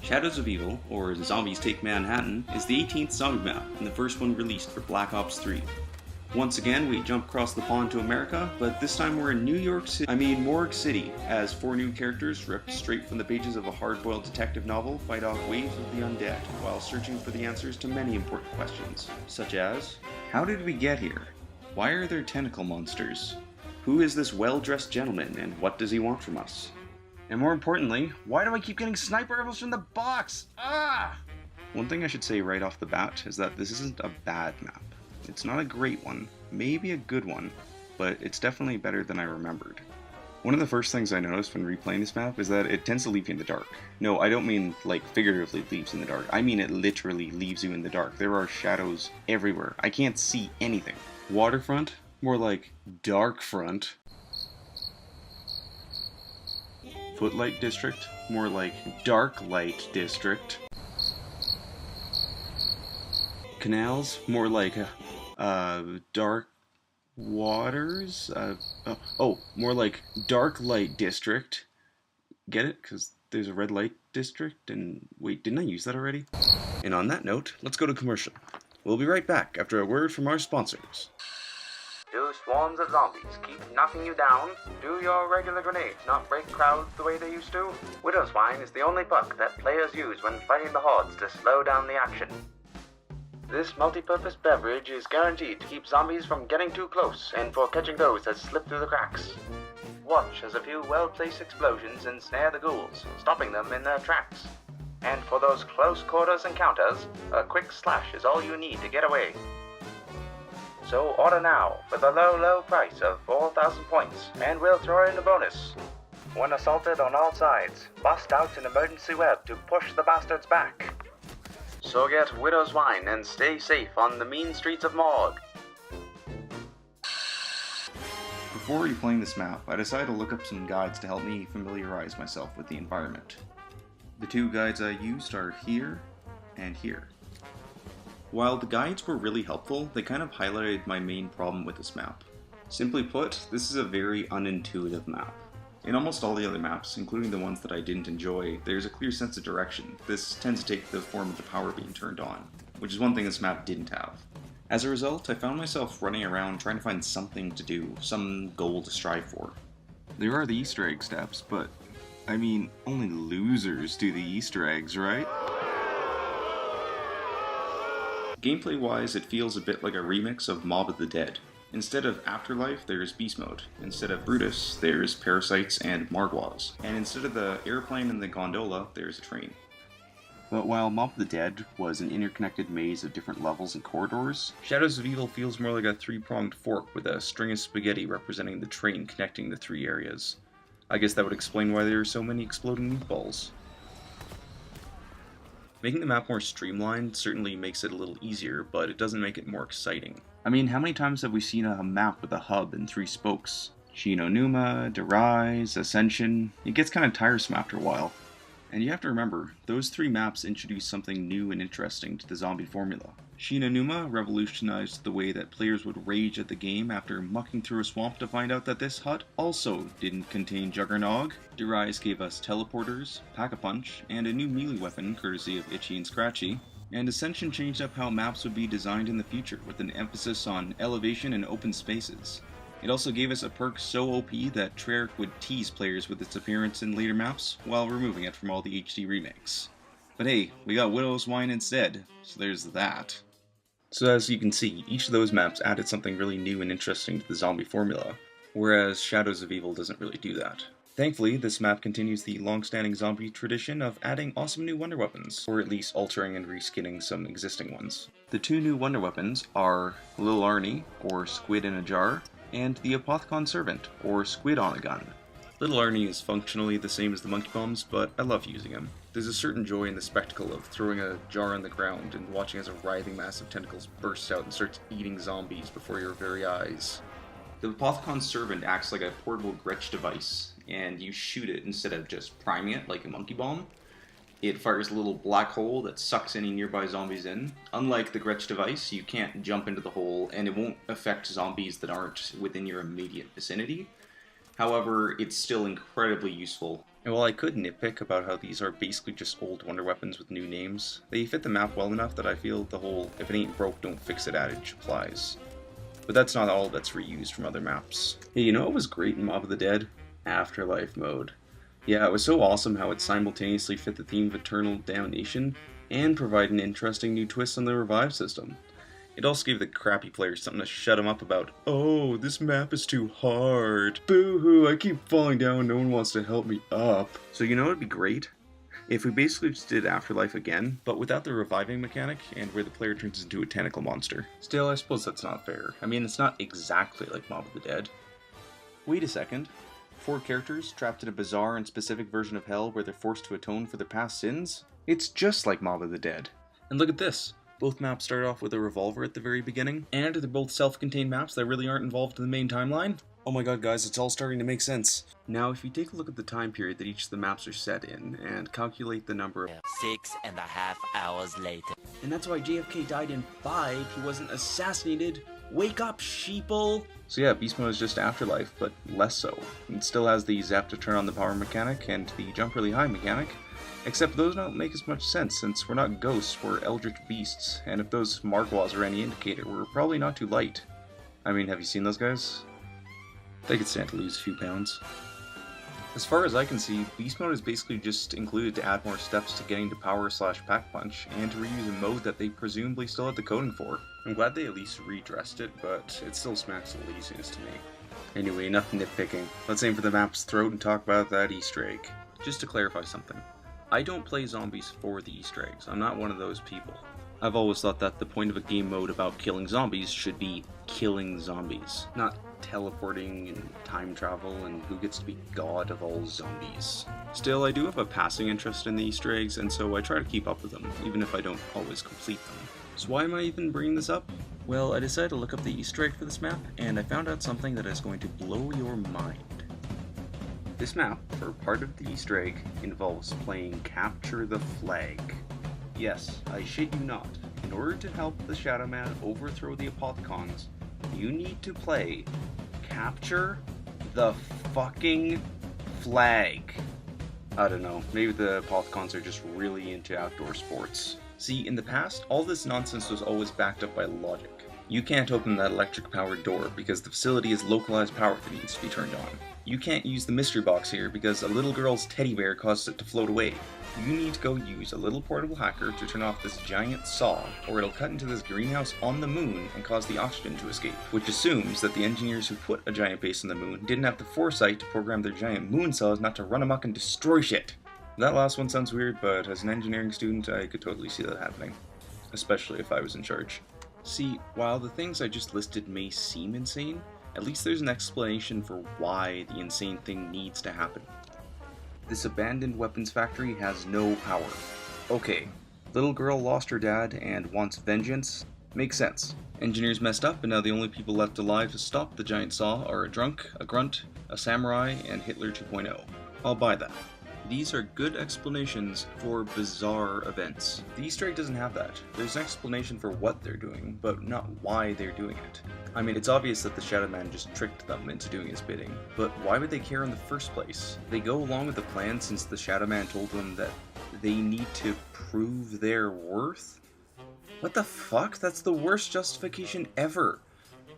Shadows of Evil, or Zombies Take Manhattan, is the 18th zombie map and the first one released for Black Ops 3. Once again, we jump across the pond to America, but this time we're in Morgue City, as 4 new characters, ripped straight from the pages of a hard-boiled detective novel, fight off waves of the undead, while searching for the answers to many important questions, such as, how did we get here? Why are there tentacle monsters? Who is this well-dressed gentleman, and what does he want from us? And more importantly, why do I keep getting sniper rifles from the box? Ah! One thing I should say right off the bat is that this isn't a bad map. It's not a great one, maybe a good one, but it's definitely better than I remembered. One of the first things I noticed when replaying this map is that it tends to leave you in the dark. No, I don't mean like figuratively leaves you in the dark, I mean it literally leaves you in the dark. There are shadows everywhere. I can't see anything. Waterfront? More like dark front. Footlight District, more like Dark Light District. Canals, more like Dark Waters. More like Dark Light District. Get it? Because there's a red light district, and wait, didn't I use that already? And on that note, let's go to commercial. We'll be right back after a word from our sponsors. Do swarms of zombies keep knocking you down? Do your regular grenades not break crowds the way they used to? Widow's Wine is the only buck that players use when fighting the hordes to slow down the action. This multi-purpose beverage is guaranteed to keep zombies from getting too close and for catching those that slip through the cracks. Watch as a few well-placed explosions ensnare the ghouls, stopping them in their tracks. And for those close quarters encounters, a quick slash is all you need to get away. So order now for the low price of 4,000 points, and we'll throw in a bonus. When assaulted on all sides, bust out an emergency web to push the bastards back. So get Widow's Wine and stay safe on the mean streets of Morgue. Before replaying this map, I decided to look up some guides to help me familiarize myself with the environment. The 2 guides I used are here and here. While the guides were really helpful, they kind of highlighted my main problem with this map. Simply put, this is a very unintuitive map. In almost all the other maps, including the ones that I didn't enjoy, there's a clear sense of direction. This tends to take the form of the power being turned on, which is one thing this map didn't have. As a result, I found myself running around trying to find something to do, some goal to strive for. There are the Easter egg steps, but I mean, only losers do the Easter eggs, right? Gameplay-wise, it feels a bit like a remix of Mob of the Dead. Instead of Afterlife, there's Beast Mode. Instead of Brutus, there's Parasites and Margwas. And instead of the airplane and the gondola, there's a train. But while Mob of the Dead was an interconnected maze of different levels and corridors, Shadows of Evil feels more like a 3-pronged fork with a string of spaghetti representing the train connecting the 3 areas. I guess that would explain why there are so many exploding meatballs. Making the map more streamlined certainly makes it a little easier, but it doesn't make it more exciting. I mean, how many times have we seen a map with a hub and 3 spokes? Shinonuma, Derise, Ascension. It gets kind of tiresome after a while. And you have to remember, those 3 maps introduce something new and interesting to the zombie formula. Shinonuma revolutionized the way that players would rage at the game after mucking through a swamp to find out that this hut also didn't contain Juggernog. Derise gave us teleporters, Pack-a-Punch, and a new melee weapon courtesy of Itchy and Scratchy. And Ascension changed up how maps would be designed in the future with an emphasis on elevation and open spaces. It also gave us a perk so OP that Treyarch would tease players with its appearance in later maps while removing it from all the HD remakes. But hey, we got Widow's Wine instead, so there's that. So as you can see, each of those maps added something really new and interesting to the zombie formula, whereas Shadows of Evil doesn't really do that. Thankfully, this map continues the long-standing zombie tradition of adding awesome new wonder weapons, or at least altering and reskinning some existing ones. The 2 new wonder weapons are Lil Arnie, or Squid in a Jar, and the Apothecon Servant, or Squid on a Gun. Little Arnie is functionally the same as the monkey bombs, but I love using him. There's a certain joy in the spectacle of throwing a jar on the ground and watching as a writhing mass of tentacles bursts out and starts eating zombies before your very eyes. The Apothecon Servant acts like a portable Gretsch device, and you shoot it instead of just priming it like a monkey bomb. It fires a little black hole that sucks any nearby zombies in. Unlike the Gretsch device, you can't jump into the hole, and it won't affect zombies that aren't within your immediate vicinity. However, it's still incredibly useful And while I could nitpick about how these are basically just old wonder weapons with new names, they fit the map well enough that I feel the whole "if it ain't broke, don't fix it" adage applies. But that's not all that's reused from other maps. Hey, you know what was great in Mob of the Dead? Afterlife mode. Yeah, it was so awesome how it simultaneously fit the theme of eternal damnation and provide an interesting new twist on the revive system. It also gave the crappy players something to shut them up about. "Oh, this map is too hard. Boo-hoo, I keep falling down, no one wants to help me up." So you know what would be great? If we basically just did Afterlife again, but without the reviving mechanic, and where the player turns into a tentacle monster. Still, I suppose that's not fair. I mean, it's not exactly like Mob of the Dead. Wait a second. 4 characters trapped in a bizarre and specific version of hell where they're forced to atone for their past sins? It's just like Mob of the Dead. And look at this. Both maps start off with a revolver at the very beginning, and they're both self-contained maps that really aren't involved in the main timeline. Oh my god, guys, it's all starting to make sense. Now, if you take a look at the time period that each of the maps are set in, and calculate the number of 6.5 hours later. And that's why JFK died in 5, he wasn't assassinated. Wake up, sheeple! So yeah, Beast Mode is just Afterlife, but less so. It still has the zap to turn on the power mechanic, and the jump really high mechanic. Except those don't make as much sense, since we're not ghosts, we're eldritch beasts, and if those Margwas are any indicator, we're probably not too light. I mean, have you seen those guys? They could stand to lose a few pounds. As far as I can see, Beast Mode is basically just included to add more steps to getting to Power/Pack Punch, and to reuse a mode that they presumably still had the coding for. I'm glad they at least redressed it, but it still smacks of laziness to me. Anyway, enough nitpicking. Let's aim for the map's throat and talk about that Easter egg. Just to clarify something. I don't play zombies for the Easter eggs. I'm not one of those people. I've always thought that the point of a game mode about killing zombies should be killing zombies, not teleporting and time travel and who gets to be god of all zombies. Still, I do have a passing interest in the Easter eggs, and so I try to keep up with them, even if I don't always complete them. So why am I even bringing this up? Well, I decided to look up the Easter egg for this map, and I found out something that is going to blow your mind. This map, for part of the Easter egg, involves playing Capture the Flag. Yes, I shit you not. In order to help the Shadow Man overthrow the Apothecons, you need to play Capture the fucking Flag. I don't know, maybe the Apothecons are just really into outdoor sports. See, in the past, all this nonsense was always backed up by logic. You can't open that electric-powered door because the facility has localized power that needs to be turned on. You can't use the mystery box here because a little girl's teddy bear caused it to float away. You need to go use a little portable hacker to turn off this giant saw, or it'll cut into this greenhouse on the moon and cause the oxygen to escape, which assumes that the engineers who put a giant base on the moon didn't have the foresight to program their giant moon saws not to run amok and destroy shit. That last one sounds weird, but as an engineering student, I could totally see that happening. Especially if I was in charge. See, while the things I just listed may seem insane, at least there's an explanation for why the insane thing needs to happen. This abandoned weapons factory has no power. Okay, little girl lost her dad and wants vengeance. Makes sense. Engineers messed up, and now the only people left alive to stop the giant saw are a drunk, a grunt, a samurai, and Hitler 2.0. I'll buy that. These are good explanations for bizarre events. The Easter egg doesn't have that. There's an explanation for what they're doing, but not why they're doing it. I mean, it's obvious that the Shadow Man just tricked them into doing his bidding, but why would they care in the first place? They go along with the plan since the Shadow Man told them that they need to prove their worth? What the fuck? That's the worst justification ever.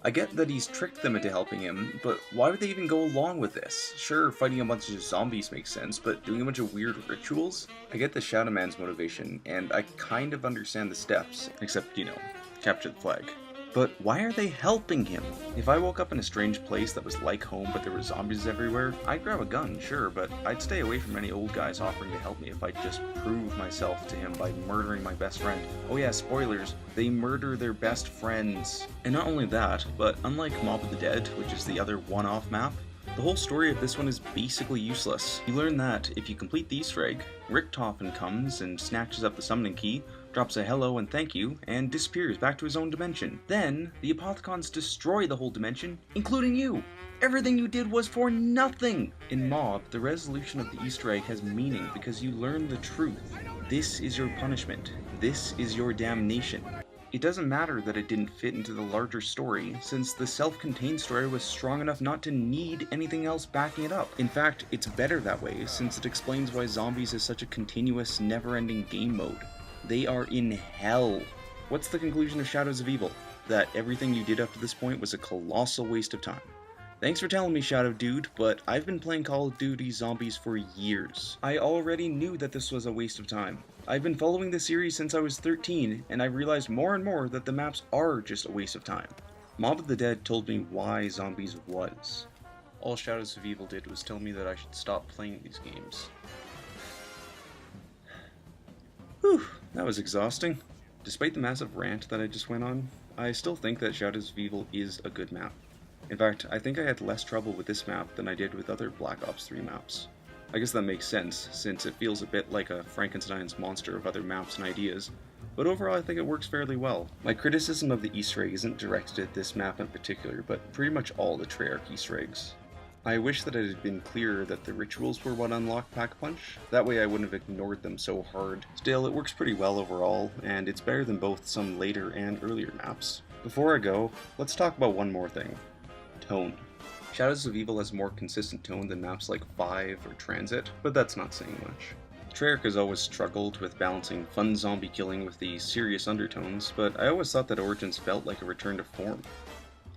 I get that he's tricked them into helping him, but why would they even go along with this? Sure, fighting a bunch of zombies makes sense, but doing a bunch of weird rituals? I get the Shadow Man's motivation, and I kind of understand the steps, except, you know, capture the flag. But why are they helping him? If I woke up in a strange place that was like home but there were zombies everywhere, I'd grab a gun, sure, but I'd stay away from any old guys offering to help me if I just prove myself to him by murdering my best friend. Oh yeah, spoilers, they murder their best friends. And not only that, but unlike Mob of the Dead, which is the other one-off map, the whole story of this one is basically useless. You learn that if you complete the Easter egg, Richtofen comes and snatches up the summoning key, drops a hello and thank you, and disappears back to his own dimension. Then, the Apothecons destroy the whole dimension, including you! Everything you did was for nothing! In Mob, the resolution of the Easter egg has meaning because you learn the truth. This is your punishment. This is your damnation. It doesn't matter that it didn't fit into the larger story, since the self-contained story was strong enough not to need anything else backing it up. In fact, it's better that way, since it explains why Zombies is such a continuous, never-ending game mode. They are in hell. What's the conclusion of Shadows of Evil? That everything you did up to this point was a colossal waste of time. Thanks for telling me, Shadow Dude, but I've been playing Call of Duty Zombies for years. I already knew that this was a waste of time. I've been following the series since I was 13, and I've realized more and more that the maps are just a waste of time. Mob of the Dead told me why Zombies was. All Shadows of Evil did was tell me that I should stop playing these games. Whew, that was exhausting. Despite the massive rant that I just went on, I still think that Shadows of Evil is a good map. In fact, I think I had less trouble with this map than I did with other Black Ops 3 maps. I guess that makes sense, since it feels a bit like a Frankenstein's monster of other maps and ideas, but overall I think it works fairly well. My criticism of the Easter egg isn't directed at this map in particular, but pretty much all the Treyarch Easter eggs. I wish that it had been clearer that the rituals were what unlocked Pack-a-Punch, that way I wouldn't have ignored them so hard. Still, it works pretty well overall, and it's better than both some later and earlier maps. Before I go, let's talk about one more thing. Tone. Shadows of Evil has a more consistent tone than maps like 5 or Transit, but that's not saying much. Treyarch has always struggled with balancing fun zombie killing with the serious undertones, but I always thought that Origins felt like a return to form.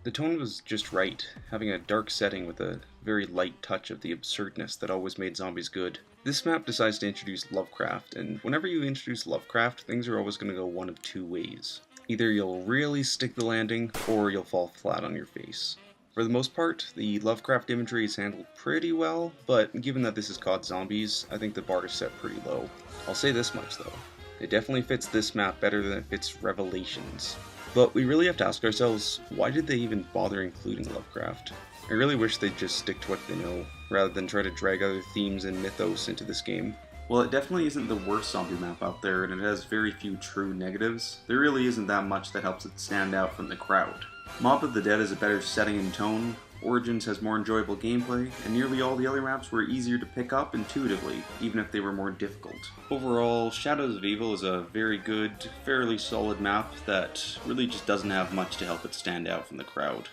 The tone was just right, having a dark setting with a very light touch of the absurdness that always made zombies good. This map decides to introduce Lovecraft, and whenever you introduce Lovecraft, things are always going to go one of two ways. Either you'll really stick the landing, or you'll fall flat on your face. For the most part, the Lovecraft imagery is handled pretty well, but given that this is COD Zombies, I think the bar is set pretty low. I'll say this much though, it definitely fits this map better than it fits Revelations. But we really have to ask ourselves, why did they even bother including Lovecraft? I really wish they'd just stick to what they know, rather than try to drag other themes and mythos into this game. Well, it definitely isn't the worst zombie map out there, and it has very few true negatives. There really isn't that much that helps it stand out from the crowd. Mob of the Dead has a better setting and tone, Origins has more enjoyable gameplay, and nearly all the other maps were easier to pick up intuitively, even if they were more difficult. Overall, Shadows of Evil is a very good, fairly solid map that really just doesn't have much to help it stand out from the crowd.